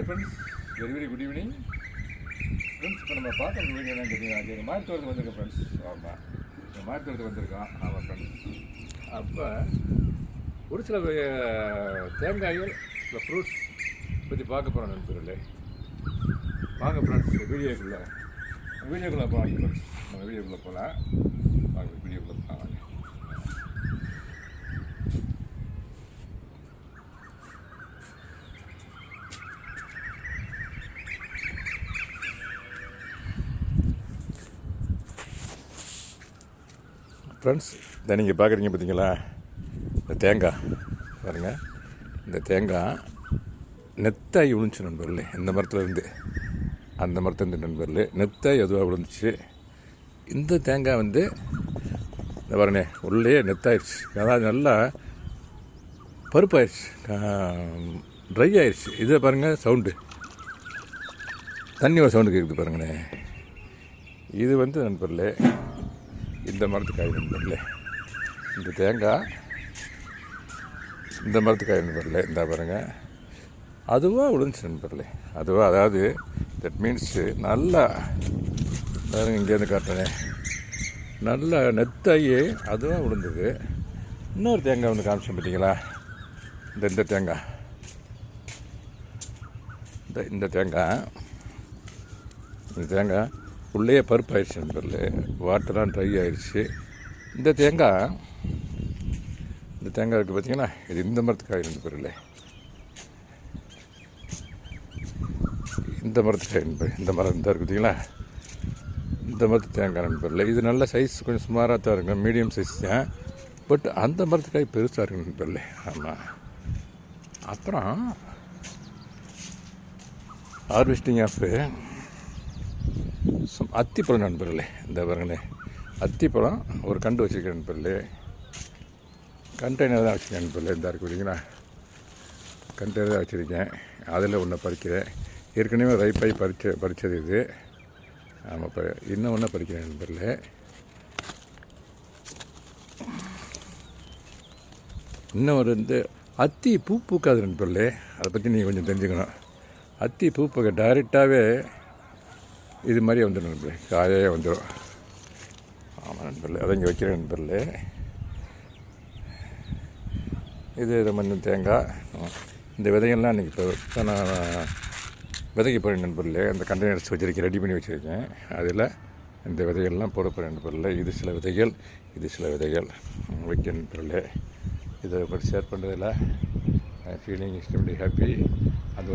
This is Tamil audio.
Friends, very good evening friends. இப்போ நம்ம பார்க்குற வீடியோ என்னன்னு கேட்டீங்கன்னா, எங்கள் மாட்டுத்தோட்டத்துக்கு வந்திருக்கோம் ஃப்ரெண்ட்ஸ். ஆமாம், எங்கள் மாட்டுத்தோட்டத்துக்கு வந்திருக்கோம். ஆமாம் ஃப்ரெண்ட்ஸ். அப்போ ஒரு சில தேங்காய்கள், சில ஃப்ரூட்ஸ் பற்றி பார்க்க போகிறோம் நண்பர்களே. வாங்க ஃப்ரெண்ட்ஸ், வீடியோக்குள்ளே போகலாம் ஃப்ரெண்ட்ஸ். நம்ம வீடியோக்குள்ளே போகலாம். வாங்க வீடியோக்குள்ளே போகலாம். ஃப்ரெண்ட்ஸ், இதை நீங்கள் பார்க்குறீங்க பார்த்தீங்களா, இந்த தேங்காய் பாருங்கள். இந்த தேங்காய் நெத்தாய் விழுந்துச்சு நண்பர்களே. இந்த மரத்துலேருந்து அந்த மரத்துலேருந்து நண்பர்களே நெத்தாய் அதுவாக விழுந்துச்சு. இந்த தேங்காய் இந்த பாருங்க உள்ளே நெத்தாயிடுச்சு. அதாவது நல்லா பருப்பாயிடுச்சு, ட்ரை ஆயிடுச்சு. இதை பாருங்கள், சவுண்டு தண்ணி ஒரு சவுண்டு கேட்குது பாருங்களே. இது நண்பர்களே இந்த மரத்துக்காய் நண்பர்களே. இந்த தேங்காய் இந்த மரத்துக்காய் நண்பர்களே. இந்த பாருங்கள், அதுவாக விழுந்துச்சு நண்பர்களே. அதுவாக, அதாவது தட் மீன்ஸ் நல்லா பாருங்க, இங்கேருந்து காட்டுறேன், நல்லா நெத்தாயி அதுவாக விழுந்தது. இன்னொரு தேங்காய் காமிச்சேன் பார்த்தீங்களா, இந்த தேங்காய், இந்த தேங்காய் உள்ளே பருப்பு ஆயிடுச்சு நண்பர்களே. வாட்டர்லாம் ட்ரை ஆயிடுச்சு. இந்த தேங்காய் இருக்குது பார்த்தீங்கன்னா, இது இந்த மரத்துக்காய் நண்பர்களே. இந்த மரத்துக்காய் நண்பர், இந்த மரம் இருக்குது பார்த்தீங்களா, இந்த மரத்து தேங்காய் நண்பர்களே. இது நல்ல சைஸ், கொஞ்சம் சுமாராக தான் இருக்குங்க, மீடியம் சைஸ் தான். பட் அந்த மரத்துக்காய் பெருசாக இருக்கு நண்பர்களே. ஆமாம். அப்புறம் ஹார்வெஸ்டிங் ஆஃப் அத்திப்பழம் நண்பர்களே. இந்த பாருங்களே, அத்திப்பழம் ஒரு கண்டு வச்சுருக்கேன் நண்பர்களே. கண்டெய்னர் தான் வச்சுருக்கேன் நண்பர்களே. இந்த இருக்கு பார்த்தீங்களா, கண்டெய்னர் தான் வச்சுருக்கேன். அதில் ஒன்றை பறிக்கிறேன். ஏற்கனவே ரைப்பாகி பறித்தது இது. ஆமாம், இப்போ இன்னும் ஒன்றா பறிக்கிறேன் நண்பர்களே. இன்னும் ஒரு அத்தி பூ பூக்காது நண்பர்களே. அதை பற்றி நீங்கள் கொஞ்சம் தெரிஞ்சுக்கணும். அத்தி பூ பூக்க டைரெக்டாகவே இது மாதிரி வந்துடும் நண்பர்களே, காயாக வந்துடும். ஆமாம் நண்பர்களே, அதை இங்கே வைக்கிறேன் நண்பர்களே. இது மஞ்சள் தேங்காய். இந்த விதைகள்லாம் இன்றைக்கி இப்போ நான் விதைக்கு போகிறேன் நண்பர்களே. அந்த கண்டெய்னர்ஸ் வச்சுருக்கேன், ரெடி பண்ணி வச்சுருக்கேன். அதில் இந்த விதைகள்லாம் போட போகிறேன் நண்பர்களே. இது சில விதைகள் வைக்க நண்பர்களே. இதை பற்றி ஷேர் பண்ணுறதில்ல. Feeling extremely happy. அது